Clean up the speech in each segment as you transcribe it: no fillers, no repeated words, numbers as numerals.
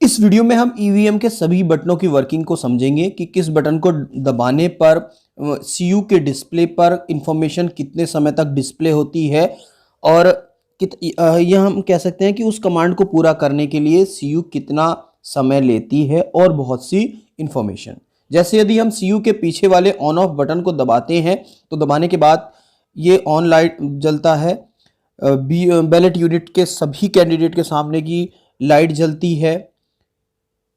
इस वीडियो में हम ईवीएम के सभी बटनों की वर्किंग को समझेंगे कि किस बटन को दबाने पर सीयू के डिस्प्ले पर इंफॉर्मेशन कितने समय तक डिस्प्ले होती है और यह हम कह सकते हैं कि उस कमांड को पूरा करने के लिए सीयू कितना समय लेती है और बहुत सी इंफॉर्मेशन। जैसे यदि हम सीयू के पीछे वाले ऑन ऑफ बटन को दबाते हैं तो दबाने के बाद ये ऑन लाइट जलता है, बैलेट यूनिट के सभी कैंडिडेट के सामने की लाइट जलती है।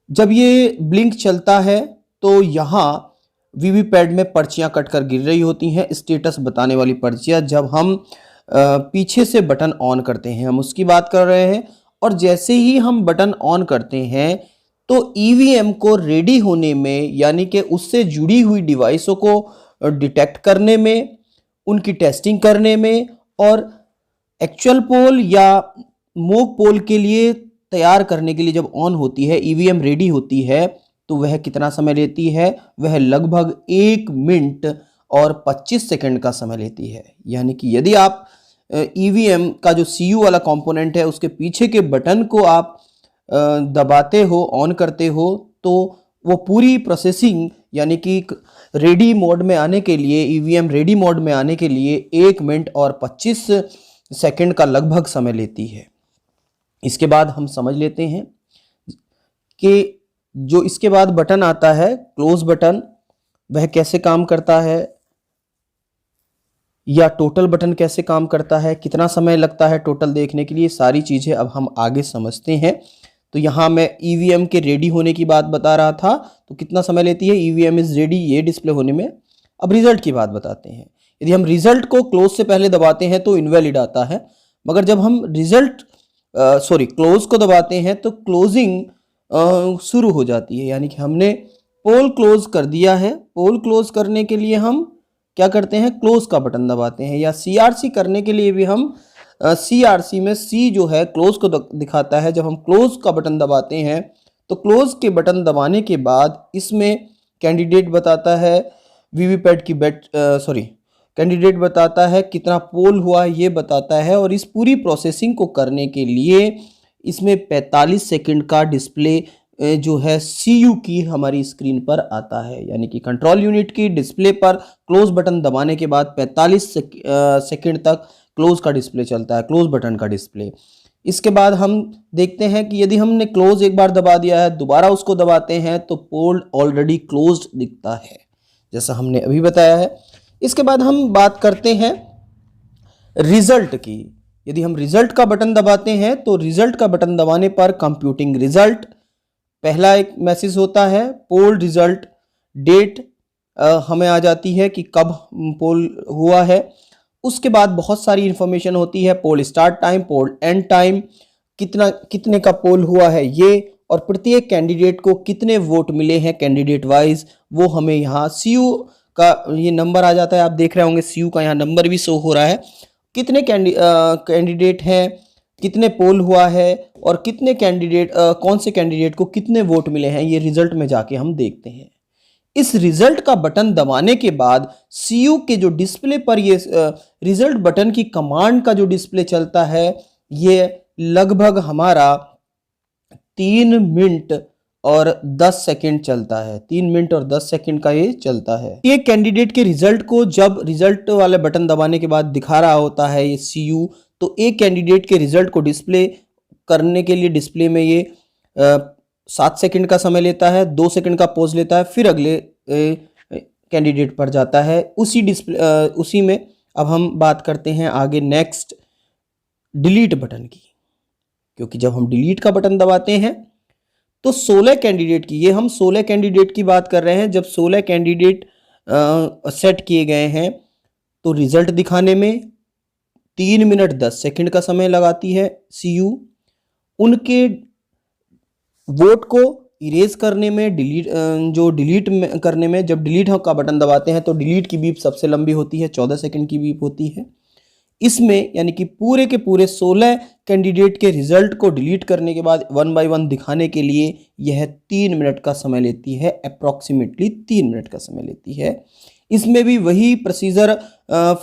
जब ये ब्लिंक चलता है तो यहाँ वीवीपैड में पर्चियाँ कटकर गिर रही होती हैं, स्टेटस बताने वाली पर्चियाँ। जब हम पीछे से बटन ऑन करते हैं, हम उसकी बात कर रहे हैं, और जैसे ही हम बटन ऑन करते हैं तो ईवीएम को रेडी होने में, यानी कि उससे जुड़ी हुई डिवाइसों को डिटेक्ट करने में, उनकी टेस्टिंग करने में और एक्चुअल पोल या मोक पोल के लिए तैयार करने के लिए जब ऑन होती है, ईवीएम रेडी होती है, तो वह कितना समय लेती है? वह लगभग 1 मिनट और 25 सेकंड का समय लेती है। यानी कि यदि आप ईवीएम का जो सीयू वाला कंपोनेंट है उसके पीछे के बटन को आप दबाते हो, ऑन करते हो, तो वो पूरी प्रोसेसिंग यानी कि रेडी मोड में आने के लिए, ईवीएम रेडी मोड में आने के लिए 1 मिनट और 25 सेकंड का लगभग समय लेती है। इसके बाद हम समझ लेते हैं कि जो इसके बाद बटन आता है क्लोज बटन, वह कैसे काम करता है, या टोटल बटन कैसे काम करता है, कितना समय लगता है टोटल देखने के लिए, सारी चीज़ें अब हम आगे समझते हैं। तो यहाँ मैं ईवीएम के रेडी होने की बात बता रहा था, तो कितना समय लेती है, ईवीएम इज रेडी, ये डिस्प्ले होने में। अब रिजल्ट की बात बताते हैं। यदि हम रिजल्ट को क्लोज से पहले दबाते हैं तो इनवैलिड आता है, मगर जब हम क्लोज को दबाते हैं तो क्लोजिंग शुरू हो जाती है। यानी कि हमने पोल क्लोज कर दिया है। पोल क्लोज करने के लिए हम क्या करते हैं, क्लोज का बटन दबाते हैं, या सीआरसी करने के लिए भी हम सीआरसी में सी जो है क्लोज को दिखाता है। जब हम क्लोज का बटन दबाते हैं तो क्लोज के बटन दबाने के बाद इसमें कैंडिडेट बताता है, वीवीपैड की कैंडिडेट बताता है, कितना पोल हुआ ये बताता है, और इस पूरी प्रोसेसिंग को करने के लिए इसमें 45 सेकंड का डिस्प्ले जो है सीयू की हमारी स्क्रीन पर आता है। यानी कि कंट्रोल यूनिट की डिस्प्ले पर क्लोज बटन दबाने के बाद 45 सेकंड तक क्लोज का डिस्प्ले चलता है, क्लोज बटन का डिस्प्ले। इसके बाद हम देखते हैं कि यदि हमने क्लोज एक बार दबा दिया है, दोबारा उसको दबाते हैं तो पोल ऑलरेडी क्लोज्ड दिखता है, जैसा हमने अभी बताया है। इसके बाद हम बात करते हैं रिजल्ट की। यदि हम रिजल्ट का बटन दबाते हैं तो रिजल्ट का बटन दबाने पर कंप्यूटिंग रिजल्ट, पहला एक मैसेज होता है, पोल रिजल्ट, डेट हमें आ जाती है कि कब पोल हुआ है। उसके बाद बहुत सारी इंफॉर्मेशन होती है, poll start time, poll end time, कितने का पोल हुआ है ये, और प्रत्येक कैंडिडेट को कितने वोट मिले हैं कैंडिडेट वाइज, वो हमें यहाँ सीयू का ये नंबर आ जाता है। आप देख रहे होंगे सीयू का यहाँ नंबर भी शो हो रहा है, कितने कैंडिडेट हैं, कितने पोल हुआ है, और कितने कैंडिडेट कौन से कैंडिडेट को कितने वोट मिले हैं, ये रिजल्ट में जाके हम देखते हैं। इस रिजल्ट का बटन दबाने के बाद सीयू के जो डिस्प्ले पर ये रिजल्ट बटन की कमांड का जो डिस्प्ले चलता है, ये लगभग हमारा 3 मिनट और 10 सेकंड चलता है। 3 मिनट और 10 सेकंड का ये चलता है। एक कैंडिडेट के रिजल्ट को जब रिजल्ट वाले बटन दबाने के बाद दिखा रहा होता है ये सीयू, तो एक कैंडिडेट के रिजल्ट को डिस्प्ले करने के लिए डिस्प्ले में ये 7 सेकंड का समय लेता है, 2 सेकंड का पॉज लेता है, फिर अगले कैंडिडेट पर जाता है। उसी में अब हम बात करते हैं आगे नेक्स्ट डिलीट बटन की, क्योंकि जब हम डिलीट का बटन दबाते हैं तो 16 कैंडिडेट की, ये हम 16 कैंडिडेट की बात कर रहे हैं। जब 16 कैंडिडेट सेट किए गए हैं तो रिजल्ट दिखाने में 3 मिनट 10 सेकंड का समय लगाती है सीयू। उनके वोट को इरेज करने में, डिलीट करने में, जब डिलीट का बटन दबाते हैं तो डिलीट की बीप सबसे लंबी होती है, 14 सेकंड की बीप होती है। इसमें यानी कि पूरे के पूरे 16 कैंडिडेट के रिजल्ट को डिलीट करने के बाद 1 बाय 1 दिखाने के लिए यह 3 मिनट का समय लेती है, अप्रॉक्सीमेटली 3 मिनट का समय लेती है। इसमें भी वही प्रोसीजर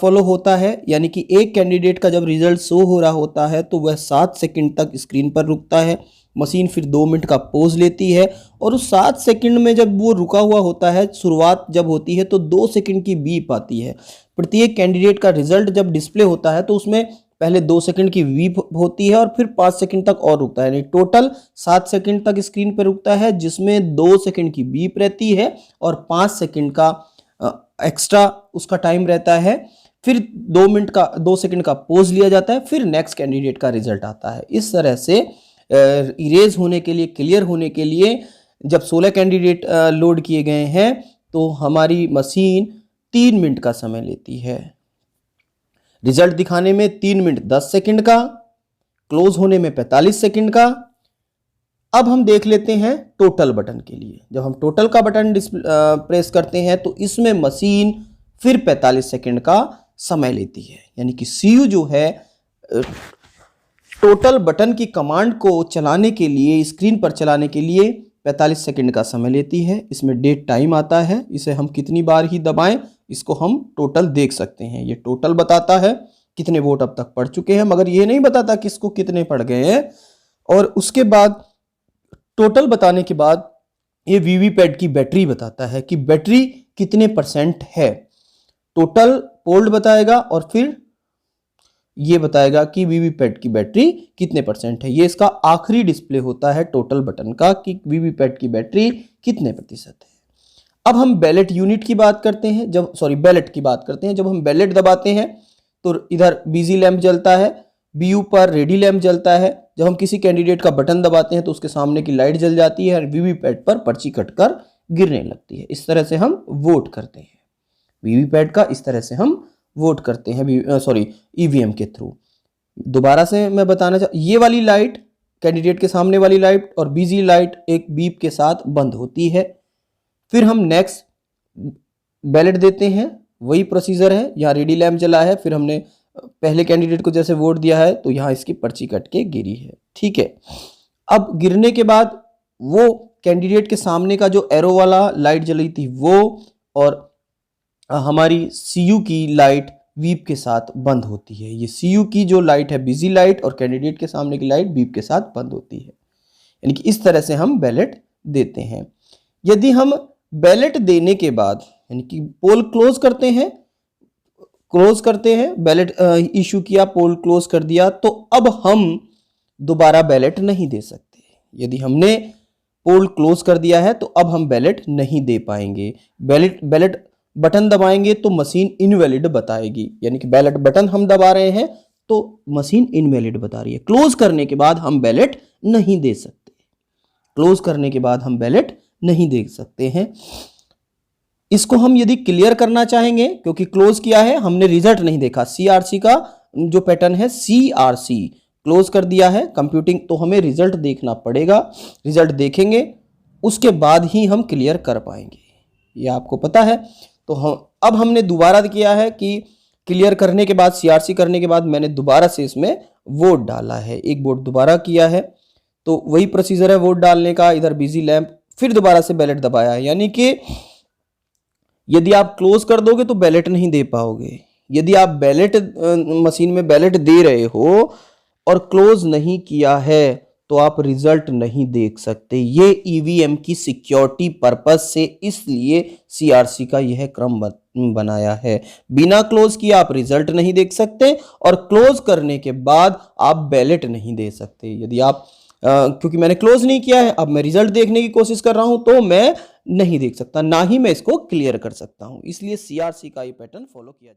फॉलो होता है, यानी कि एक कैंडिडेट का जब रिजल्ट शो हो रहा होता है तो वह 7 सेकंड तक स्क्रीन पर रुकता है। मशीन फिर 2 मिनट का पॉज लेती है और उस 7 सेकंड में जब वो रुका हुआ होता है, शुरुआत जब होती है तो 2 सेकंड की बीप आती है। प्रत्येक कैंडिडेट का रिजल्ट जब डिस्प्ले होता है तो उसमें पहले 2 सेकंड की बीप होती है और फिर 5 सेकंड तक और रुकता है, यानी टोटल 7 सेकंड तक स्क्रीन पर रुकता है, जिसमें 2 सेकंड की बीप रहती है और 5 सेकंड का एक्स्ट्रा उसका टाइम रहता है। फिर 2 सेकंड का पॉज लिया जाता है, फिर नेक्स्ट कैंडिडेट का रिजल्ट आता है। इस तरह से इरेज होने के लिए, क्लियर होने के लिए जब 16 कैंडिडेट लोड किए गए हैं तो हमारी मशीन 3 मिनट का समय लेती है। रिजल्ट दिखाने में 3 मिनट 10 सेकंड का, क्लोज होने में 45 सेकंड का। अब हम देख लेते हैं टोटल बटन के लिए। जब हम टोटल का बटन प्रेस करते हैं तो इसमें मशीन फिर 45 सेकंड का समय लेती है, यानी कि सीयू जो है टोटल बटन की कमांड को चलाने के लिए, स्क्रीन पर चलाने के लिए 45 सेकंड का समय लेती है। इसमें डेट टाइम आता है, इसे हम कितनी बार ही दबाएं इसको हम टोटल देख सकते हैं। ये टोटल बताता है कितने वोट अब तक पड़ चुके हैं, मगर ये नहीं बताता किसको कितने पड़ गए हैं। और उसके बाद टोटल बताने के बाद ये वीवीपैट की बैटरी बताता है कि बैटरी कितने % है। टोटल पोल्ड बताएगा और फिर ये बताएगा कि वीवीपैट की बैटरी कितने % है। ये इसका आखिरी डिस्प्ले होता है टोटल बटन का कि वीवीपैट की बैटरी कितने % है। अब हम बैलेट यूनिट की बात करते हैं, बैलेट की बात करते हैं। जब हम बैलेट दबाते हैं तो इधर बिजी लैंप जलता है, बीयू पर रेडी लैंप जलता है। जब हम किसी कैंडिडेट का बटन दबाते हैं तो उसके सामने की लाइट जल जाती है और वीवीपैट पर पर्ची कटकर गिरने लगती है। इस तरह से हम वोट करते हैं, वीवीपैट का इस तरह से हम वोट करते हैं ईवीएम के थ्रू। दोबारा से मैं बताना ये वाली लाइट कैंडिडेट के सामने वाली लाइट और बिजी लाइट एक बीप के साथ बंद होती है। फिर हम नेक्स्ट बैलेट देते हैं, वही प्रोसीजर है। यहाँ रेडी लैंप जला है, फिर हमने पहले कैंडिडेट को जैसे वोट दिया है तो यहाँ इसकी पर्ची कट के गिरी है, ठीक है। अब गिरने के बाद वो कैंडिडेट के सामने का जो एरो वाला लाइट जली थी वो और हमारी सीयू की लाइट बीप के साथ बंद होती है। ये सीयू की जो लाइट है बिजी लाइट और कैंडिडेट के सामने की लाइट बीप के साथ बंद होती है। यानी कि इस तरह से हम बैलेट देते हैं। यदि हम बैलेट देने के बाद यानी कि पोल क्लोज करते हैं, बैलेट इशू किया, पोल क्लोज कर दिया, तो अब हम दोबारा बैलेट नहीं दे सकते। यदि हमने पोल क्लोज कर दिया है तो अब हम बैलेट नहीं दे पाएंगे। बैलेट बटन दबाएंगे तो मशीन इनवैलिड बताएगी, यानी कि बैलेट बटन हम दबा रहे हैं तो मशीन इनवैलिड बता रही है। क्लोज करने के बाद हम बैलेट नहीं दे सकते, क्लोज करने के बाद हम बैलेट नहीं दे सकते हैं। इसको हम यदि क्लियर करना चाहेंगे, क्योंकि क्लोज किया है, हमने रिजल्ट नहीं देखा, सीआरसी का जो पैटर्न है सीआरसी क्लोज कर दिया है कंप्यूटिंग, तो हमें रिजल्ट देखना पड़ेगा। रिजल्ट देखेंगे उसके बाद ही हम क्लियर कर पाएंगे, ये आपको पता है। तो अब हमने दोबारा किया है कि क्लियर करने के बाद, सीआरसी करने के बाद मैंने दोबारा से इसमें वोट डाला है, एक वोट दोबारा किया है। तो वही प्रोसीजर है वोट डालने का, इधर बिजी लैंप, फिर दोबारा से बैलेट दबाया है। यानी कि यदि आप क्लोज कर दोगे तो बैलेट नहीं दे पाओगे। यदि आप बैलेट मशीन में बैलेट दे रहे हो और क्लोज नहीं किया है तो आप रिजल्ट नहीं देख सकते। ये ईवीएम की सिक्योरिटी पर्पस से इसलिए सीआरसी का यह क्रम बनाया है। बिना क्लोज किए आप रिजल्ट नहीं देख सकते और क्लोज करने के बाद आप बैलेट नहीं दे सकते। यदि आप क्योंकि मैंने क्लोज नहीं किया है, अब मैं रिजल्ट देखने की कोशिश कर रहा हूं तो मैं नहीं देख सकता, ना ही मैं इसको क्लियर कर सकता हूं। इसलिए सीआरसी का ये पैटर्न फॉलो किया जाता है।